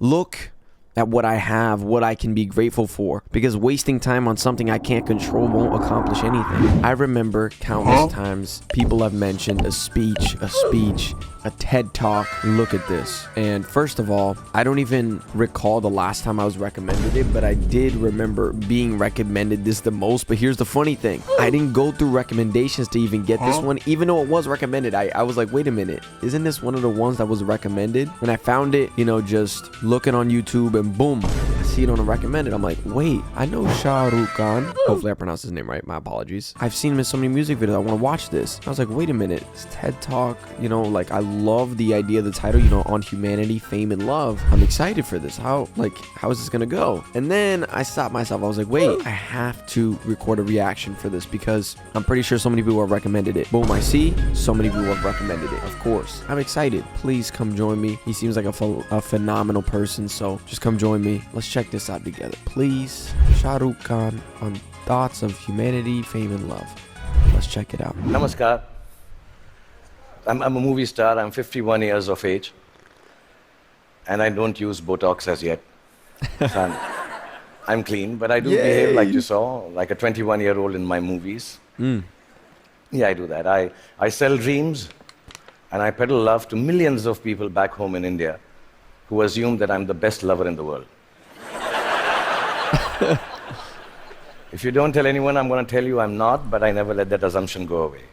look at what I have, what I can be grateful for, because wasting time on something I can't control won't accomplish anything. I remember countless times people have mentioned a speech, a TED Talk. Look at this. And first of all, I don't even recall the last time I was recommended it, but I did remember being recommended this the most. But here's the funny thing. I didn't go through recommendations to even get this one, even though it was recommended. I was like, wait a minute, isn't this one of the ones that was recommended? When I found it, just looking on YouTube, and boom, I see it on a recommended. I'm like, wait, I know Shah Rukh Khan. Hopefully I pronounced his name right. My apologies. I've seen him in so many music videos. I want to watch this. I was like, wait a minute, it's TED Talk. Like, I love the idea of the title, on humanity, fame, and love. I'm excited for this. How is this gonna go? And then I stopped myself. I was like, wait, I have to record a reaction for this because I'm pretty sure so many people have recommended it. Boom, I see so many people have recommended it. Of course, I'm excited. Please come join me. He seems like a phenomenal person, so just come join me. Let's check this out together, please. Shah Rukh Khan on thoughts of humanity, fame, and love. Let's check it out. Namaskar. I'm a movie star. I'm 51 years of age. And I don't use Botox as yet. So I'm clean, but I do behave like you saw, like a 21-year-old in my movies. Yeah, I do that. I sell dreams, and I peddle love to millions of people back home in India who assume that I'm the best lover in the world. If you don't tell anyone, I'm going to tell you I'm not, but I never let that assumption go away.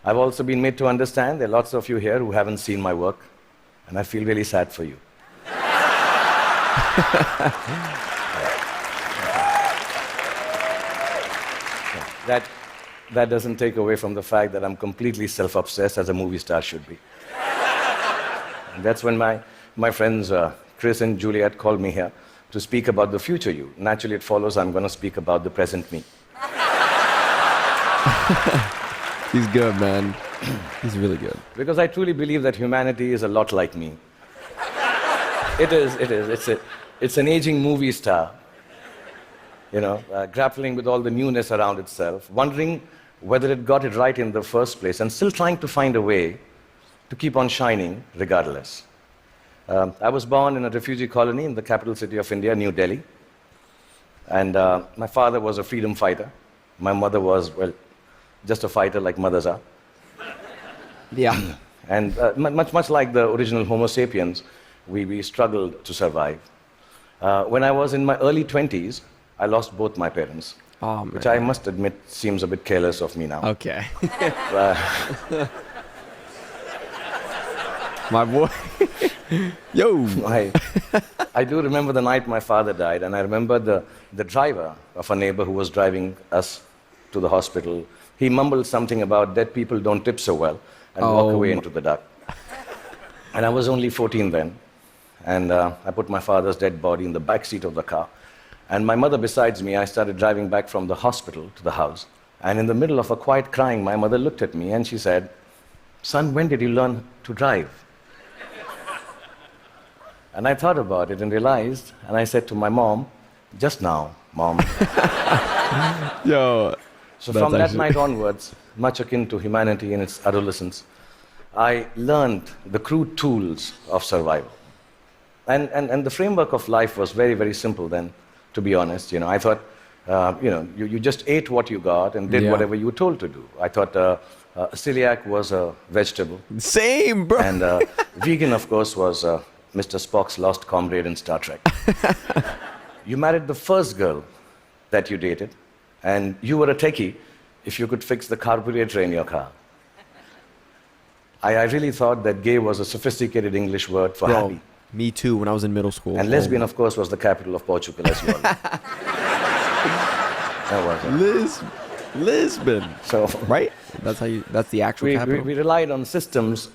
I've also been made to understand there are lots of you here who haven't seen my work, and I feel really sad for you. That doesn't take away from the fact that I'm completely self-obsessed, as a movie star should be. And that's when my friends Chris and Juliet called me here to speak about the future you. Naturally, it follows I'm going to speak about the present me. He's good, man. He's really good. Because I truly believe that humanity is a lot like me. It is. It's an aging movie star, grappling with all the newness around itself, wondering whether it got it right in the first place, and still trying to find a way to keep on shining regardless. I was born in a refugee colony in the capital city of India, New Delhi. And my father was a freedom fighter. My mother was, just a fighter like mothers are. Yeah. And much like the original Homo sapiens, we struggled to survive. When I was in my early 20s, I lost both my parents. Oh, man. Which I must admit seems a bit careless of me now. Okay. My boy. Yo. I do remember the night my father died, and I remember the driver of a neighbor who was driving us to the hospital. He mumbled something about dead people don't tip so well and walk away into the dark. And I was only 14 then. And I put my father's dead body in the back seat of the car. And my mother besides me, I started driving back from the hospital to the house. And in the middle of a quiet crying, my mother looked at me and she said, "Son, when did you learn to drive?" And I thought about it and realized, and I said to my mom, "Just now, Mom." Yo. So from that night onwards, much akin to humanity in its adolescence, I learned the crude tools of survival. And the framework of life was very, very simple then, to be honest. I thought, you just ate what you got and did whatever you were told to do. I thought celiac was a vegetable. Same, bro. And vegan, of course, was Mr. Spock's lost comrade in Star Trek. You married the first girl that you dated, and you were a techie if you could fix the carburetor in your car. I really thought that gay was a sophisticated English word for happy. Me too, when I was in middle school. And lesbian, of course, was the capital of Portugal as well. That was it. Lisbon. So, right? That's the actual capital? We relied on systems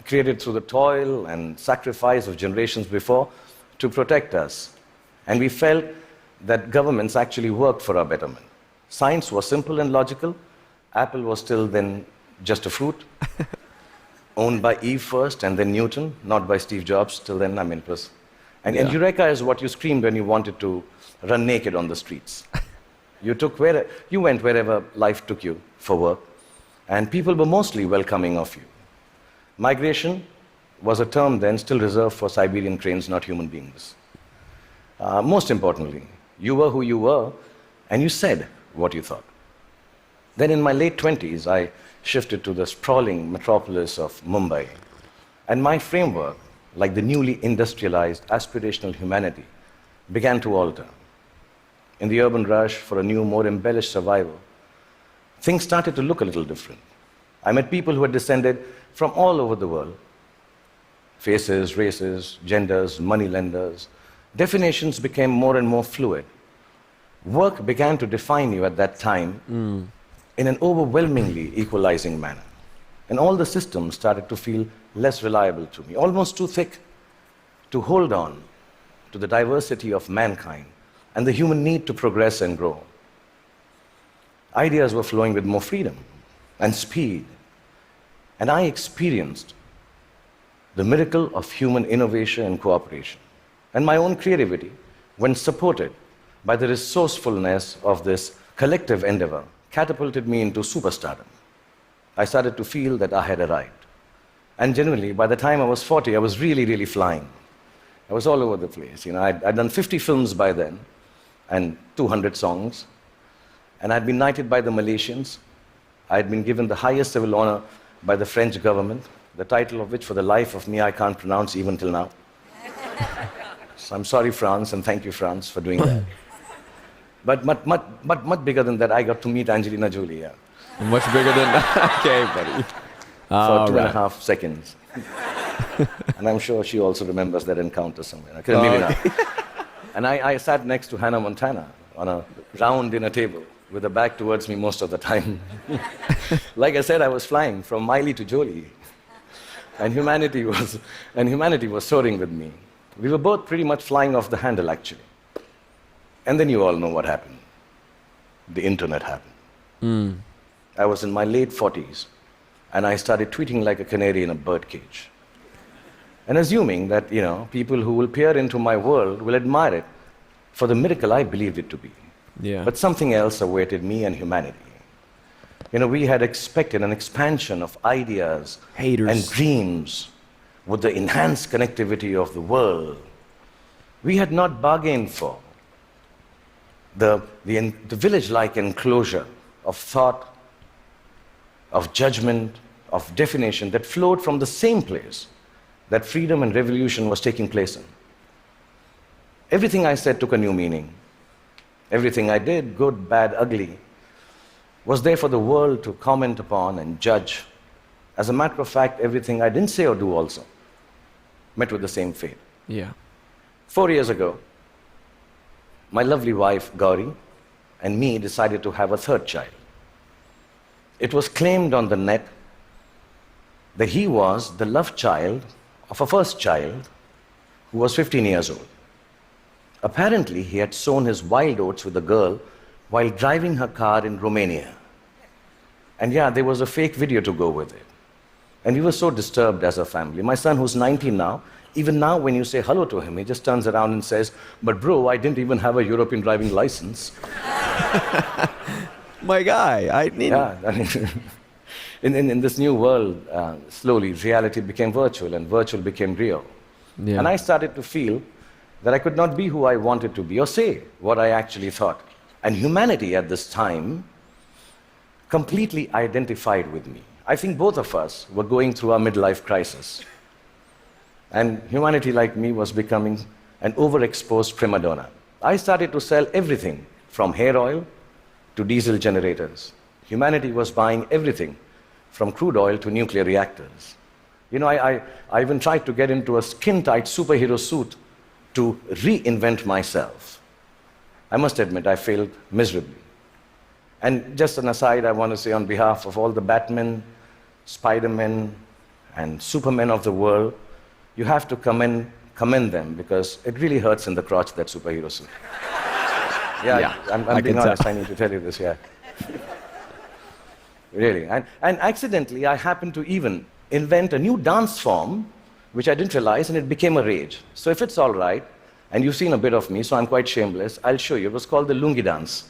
created through the toil and sacrifice of generations before to protect us. And we felt that governments actually worked for our betterment. Science was simple and logical. Apple was still then just a fruit. Owned by Eve first and then Newton, not by Steve Jobs. Till then, it was. And Eureka is what you screamed when you wanted to run naked on the streets. You went wherever life took you for work, and people were mostly welcoming of you. Migration was a term then still reserved for Siberian cranes, not human beings. Most importantly, you were who you were, and you said what you thought. Then in my late 20s, I shifted to the sprawling metropolis of Mumbai. And my framework, like the newly industrialized aspirational humanity, began to alter. In the urban rush for a new, more embellished survival, things started to look a little different. I met people who had descended from all over the world. Faces, races, genders, moneylenders. Definitions became more and more fluid. Work began to define you at that time in an overwhelmingly equalizing manner. And all the systems started to feel less reliable to me, almost too thick to hold on to the diversity of mankind and the human need to progress and grow. Ideas were flowing with more freedom and speed. And I experienced the miracle of human innovation and cooperation. And my own creativity, when supported by the resourcefulness of this collective endeavor, catapulted me into superstardom. I started to feel that I had arrived. And generally, by the time I was 40, I was really, really flying. I was all over the place. I'd done 50 films by then, and 200 songs. And I'd been knighted by the Malaysians. I'd been given the highest civil honor by the French government, the title of which, for the life of me, I can't pronounce even till now. So I'm sorry, France, and thank you, France, for doing that. But much bigger than that, I got to meet Angelina Jolie. Yeah. Much bigger than that. Okay, buddy. For 2.5 seconds. And I'm sure she also remembers that encounter somewhere. Okay, maybe not. And I sat next to Hannah Montana on a round dinner table with her back towards me most of the time. Like I said, I was flying from Miley to Jolie. And humanity was soaring with me. We were both pretty much flying off the handle, actually. And then you all know what happened. The internet happened. I was in my late 40s, and I started tweeting like a canary in a birdcage. And assuming that, people who will peer into my world will admire it for the miracle I believed it to be. Yeah. But something else awaited me and humanity. We had expected an expansion of ideas and dreams with the enhanced connectivity of the world. We had not bargained for the village-like enclosure of thought, of judgment, of definition that flowed from the same place that freedom and revolution was taking place in. Everything I said took a new meaning. Everything I did, good, bad, ugly, was there for the world to comment upon and judge. As a matter of fact, everything I didn't say or do also met with the same fate. Yeah. 4 years ago, my lovely wife, Gauri, and me decided to have a third child. It was claimed on the net that he was the love child of a first child who was 15 years old. Apparently, he had sown his wild oats with a girl while driving her car in Romania. And yeah, there was a fake video to go with it. And we were so disturbed as a family. My son, who's 19 now, even now when you say hello to him, he just turns around and says, "But bro, I didn't even have a European driving license." My guy, I need... Yeah, in this new world, slowly reality became virtual and virtual became real. Yeah. And I started to feel that I could not be who I wanted to be or say what I actually thought. And humanity at this time completely identified with me. I think both of us were going through our midlife crisis. And humanity, like me, was becoming an overexposed prima donna. I started to sell everything from hair oil to diesel generators. Humanity was buying everything from crude oil to nuclear reactors. I even tried to get into a skin-tight superhero suit to reinvent myself. I must admit, I failed miserably. And just an aside, I want to say on behalf of all the Batmen, Spider-Men, and Supermen of the world, you have to commend them, because it really hurts in the crotch, that superhero suit. Yeah. I'm being honest, I need to tell you this, yeah. Really. And accidentally, I happened to even invent a new dance form, which I didn't realize, and it became a rage. So if it's all right, and you've seen a bit of me, so I'm quite shameless, I'll show you. It was called the Lungi dance.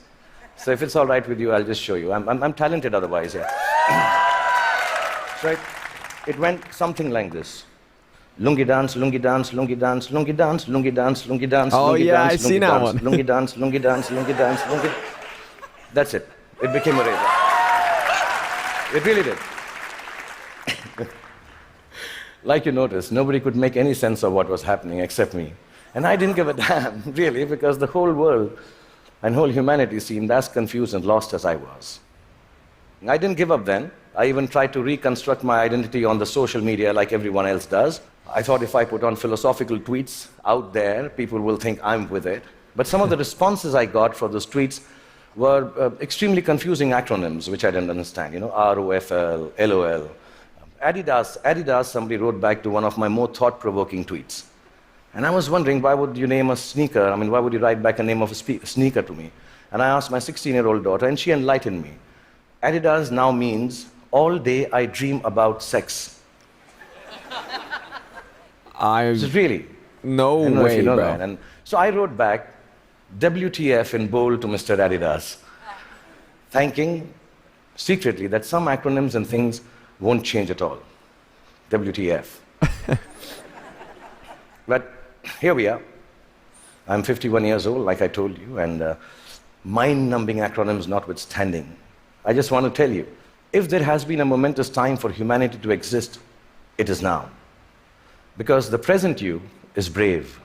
So if it's all right with you, I'll just show you. I'm talented otherwise, yeah. So it went something like this. Lungi dance, lungi dance, lungi dance, lungi dance, lungi dance, lungi dance, Oh, lungi yeah, dance, I seen lungi that dance, one. lungi dance, lungi dance, lungi dance, lungi. That's it. It became a rave. It really did. Like you noticed, nobody could make any sense of what was happening except me. And I didn't give a damn, really, because the whole world and whole humanity seemed as confused and lost as I was. I didn't give up then. I even tried to reconstruct my identity on the social media like everyone else does. I thought if I put on philosophical tweets out there, people will think I'm with it. But some of the responses I got for those tweets were extremely confusing acronyms, which I didn't understand. You know, ROFL, LOL. Adidas, somebody wrote back to one of my more thought-provoking tweets. And I was wondering, why would you name a sneaker? I mean, why would you write back a name of a sneaker to me? And I asked my 16-year-old daughter, and she enlightened me. Adidas now means, all day I dream about sex. So really, No I don't know if way, you know bro. that. And so I wrote back, WTF in bold to Mr. Adidas, thanking secretly that some acronyms and things won't change at all. WTF. But here we are. I'm 51 years old, like I told you, and mind-numbing acronyms notwithstanding, I just want to tell you, if there has been a momentous time for humanity to exist, it is now. Because the present you is brave.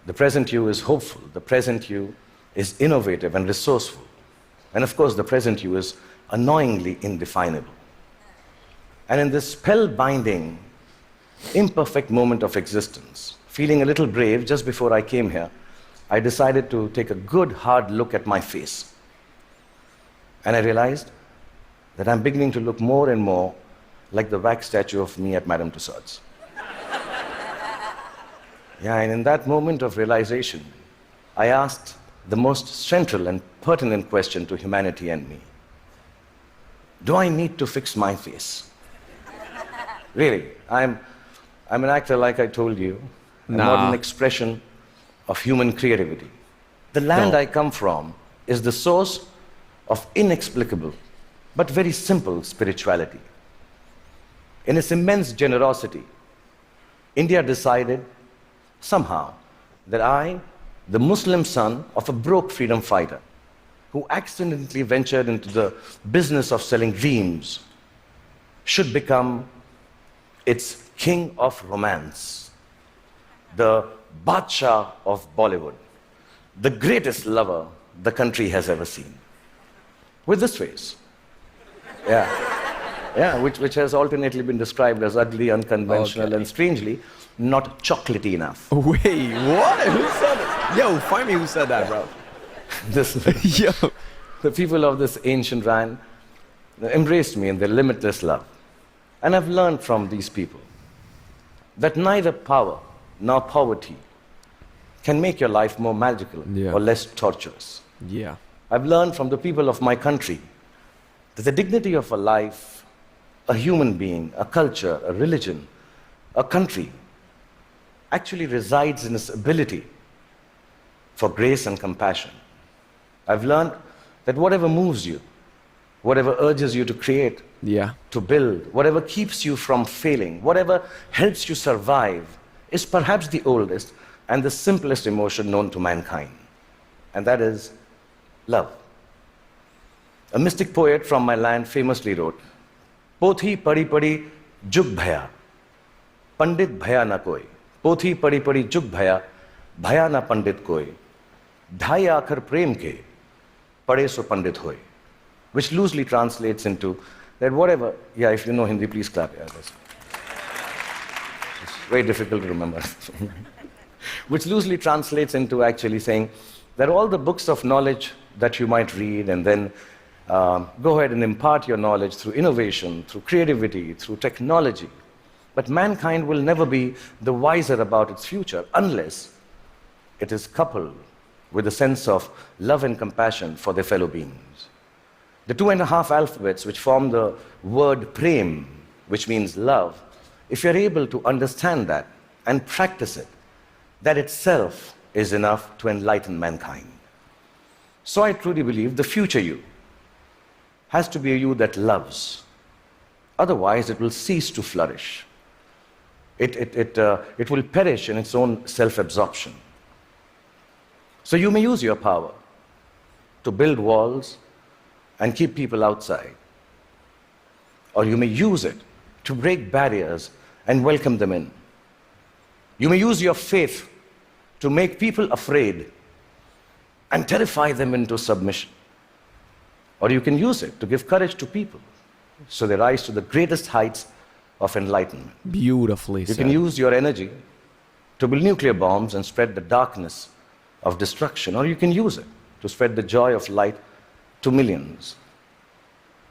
The present you is hopeful. The present you is innovative and resourceful. And of course, the present you is annoyingly indefinable. And in this spellbinding, imperfect moment of existence, feeling a little brave just before I came here, I decided to take a good, hard look at my face. And I realized that I'm beginning to look more and more like the wax statue of me at Madame Tussauds. Yeah, and in that moment of realization, I asked the most central and pertinent question to humanity and me. Do I need to fix my face? Really, I'm an actor, like I told you, a modern expression of human creativity. The land I come from is the source of inexplicable but very simple spirituality. In its immense generosity, India decided somehow that I, the Muslim son of a broke freedom fighter who accidentally ventured into the business of selling dreams, should become its king of romance, the Badshah of Bollywood, the greatest lover the country has ever seen. With this face. Yeah, which has alternately been described as ugly, unconventional, and strangely, not chocolatey enough. Wait, what? Who said it? Yo, find me who said that, bro. Yo. The people of this ancient land embraced me in their limitless love. And I've learned from these people that neither power nor poverty can make your life more magical or less torturous. Yeah. I've learned from the people of my country that the dignity of a life, a human being, a culture, a religion, a country, actually resides in its ability for grace and compassion. I've learned that whatever moves you, whatever urges you to create, to build, whatever keeps you from failing, whatever helps you survive, is perhaps the oldest and the simplest emotion known to mankind. And that is love. A mystic poet from my land famously wrote, Pothi padi padi jug bhaya, pandit bhaya na koi. Pothi padi padi jug bhaya, bhaya na pandit koi. Dhai aakhar prem ke, pade so pandit hoy. Which loosely translates into that whatever, if you know Hindi, please clap. It's very difficult to remember. Which loosely translates into actually saying that all the books of knowledge that you might read and then go ahead and impart your knowledge through innovation, through creativity, through technology. But mankind will never be the wiser about its future unless it is coupled with a sense of love and compassion for their fellow beings. The 2.5 alphabets which form the word prem, which means love, if you're able to understand that and practice it, that itself is enough to enlighten mankind. So I truly believe the future you has to be a you that loves. Otherwise, it will cease to flourish. It will perish in its own self-absorption. So you may use your power to build walls and keep people outside. Or you may use it to break barriers and welcome them in. You may use your faith to make people afraid and terrify them into submission. Or you can use it to give courage to people so they rise to the greatest heights of enlightenment. Beautifully You said. can use your energy to build nuclear bombs and spread the darkness of destruction, or you can use it to spread the joy of light to millions.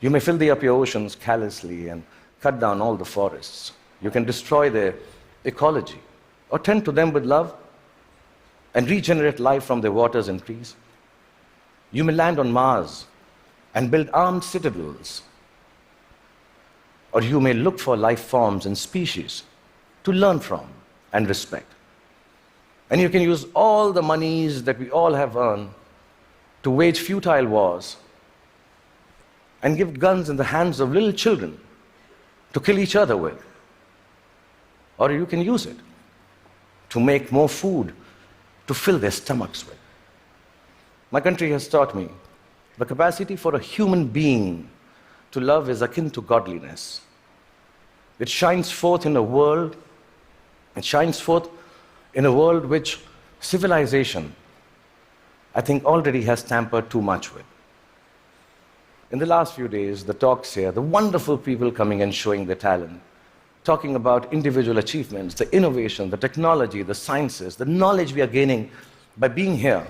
You may filthy up your oceans callously and cut down all the forests. You can destroy their ecology or tend to them with love and regenerate life from their waters and trees. You may land on Mars and build armed citadels. Or you may look for life forms and species to learn from and respect. And you can use all the monies that we all have earned to wage futile wars and give guns in the hands of little children to kill each other with. Or you can use it to make more food to fill their stomachs with. My country has taught me the capacity for a human being to love is akin to godliness. It shines forth in a world, which civilization, I think, already has tampered too much with. In the last few days, the talks here, the wonderful people coming and showing their talent, talking about individual achievements, the innovation, the technology, the sciences, the knowledge we are gaining by being here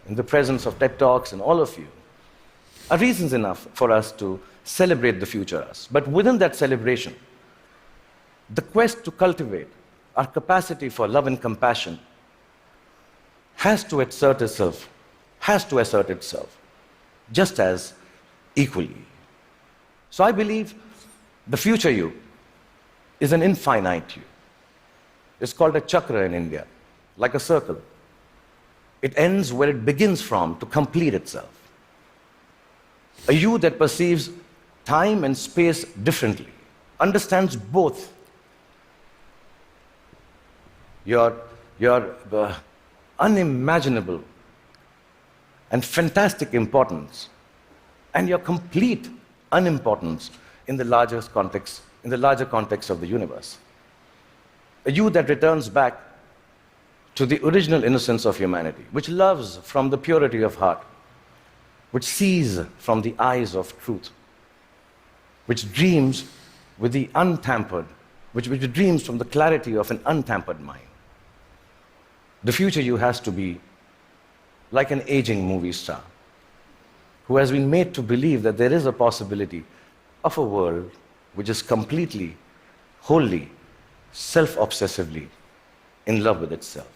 in the presence of TED Talks and all of you, are reasons enough for us to celebrate the future us. But within that celebration, the quest to cultivate our capacity for love and compassion has to assert itself just as equally. So I believe the future you is an infinite you. It's called a chakra in India, like a circle. It ends where it begins from to complete itself. A you that perceives time and space differently, understands both your unimaginable and fantastic importance and your complete unimportance in the larger context of the universe. A you that returns back to the original innocence of humanity, which loves from the purity of heart, which sees from the eyes of truth, which dreams with the untampered, which dreams from the clarity of an untampered mind. The future you has to be like an aging movie star who has been made to believe that there is a possibility of a world which is completely, wholly, self-obsessively in love with itself.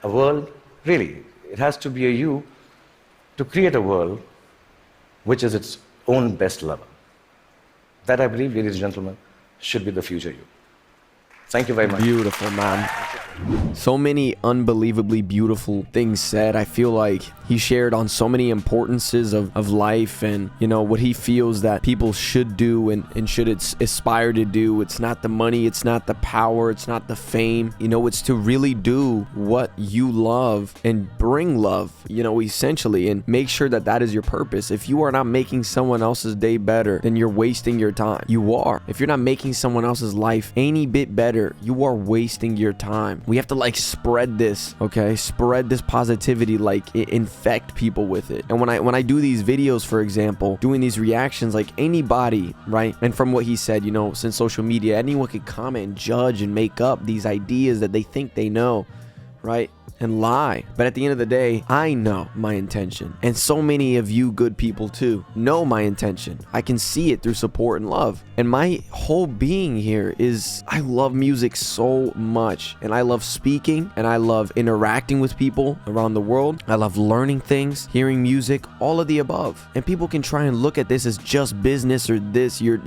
A world, really, it has to be a you to create a world which is its own best lover. That, I believe, ladies and gentlemen, should be the future you. Thank you very much. Beautiful, man. So many unbelievably beautiful things said. I feel like he shared on so many importances of life and, you know, what he feels that people should do and should aspire to do. It's not the money, it's not the power, it's not the fame. You know, it's to really do what you love and bring love, you know, essentially, and make sure that that is your purpose. If you are not making someone else's day better, then you're wasting your time. You are. If you're not making someone else's life any bit better, you are wasting your time. We have to like spread this, okay? Spread this positivity, like infect people with it. And when I do these videos, for example, doing these reactions, like anybody, right? And from what he said, you know, since social media, anyone could comment and judge and make up these ideas that they think they know, right? And lie. But at the end of the day, I know my intention. And so many of you good people too know my intention. I can see it through support and love. And my whole being here is I love music so much. And I love speaking and I love interacting with people around the world. I love learning things, hearing music, all of the above. And people can try and look at this as just business or this, you're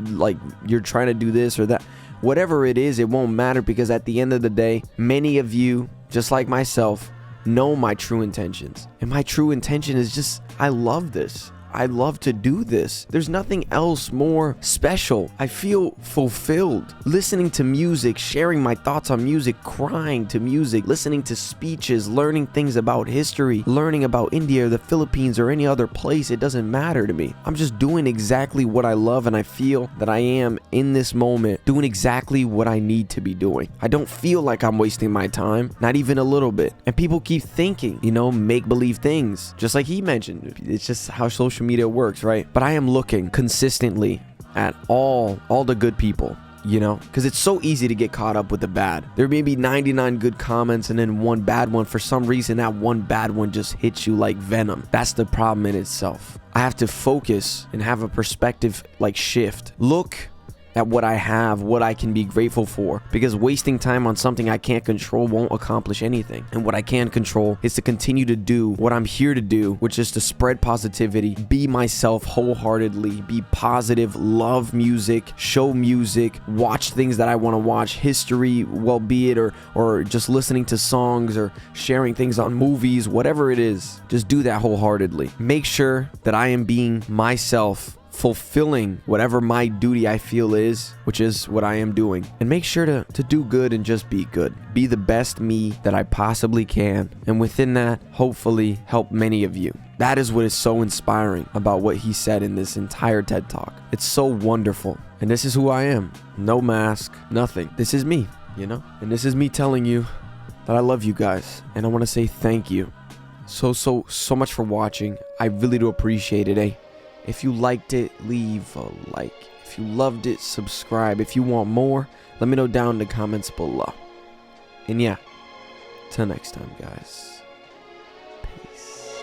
trying to do this or that. Whatever it is, it won't matter, because at the end of the day, many of you, just like myself, know my true intentions. And my true intention is just, I love this. I love to do this. There's nothing else more special. I feel fulfilled. Listening to music, sharing my thoughts on music, crying to music, listening to speeches, learning things about history, learning about India or the Philippines or any other place, it doesn't matter to me. I'm just doing exactly what I love, and I feel that I am in this moment doing exactly what I need to be doing. I don't feel like I'm wasting my time, not even a little bit. And people keep thinking, make-believe things, just like he mentioned. It's just how social media works, right? But I am looking consistently at all the good people, because it's so easy to get caught up with the bad. There may be 99 good comments and then one bad one. For some reason, that one bad one just hits you like venom. That's the problem in itself. I have to focus and have a perspective shift. Look at what I have, what I can be grateful for, because wasting time on something I can't control won't accomplish anything. And what I can control is to continue to do what I'm here to do, which is to spread positivity, be myself wholeheartedly, be positive, love music, show music, watch things that I want to watch, history, well be it, or just listening to songs or sharing things on movies, whatever it is, just do that wholeheartedly. Make sure that I am being myself, fulfilling whatever my duty I feel is, which is what I am doing. And make sure to do good and just be good. Be the best me that I possibly can. And within that, hopefully help many of you. That is what is so inspiring about what he said in this entire TED Talk. It's so wonderful. And this is who I am. No mask, nothing. This is me, And this is me telling you that I love you guys. And I want to say thank you so much for watching. I really do appreciate it, If you liked it, leave a like. If you loved it, subscribe. If you want more, let me know down in the comments below. And yeah, till next time, guys. Peace.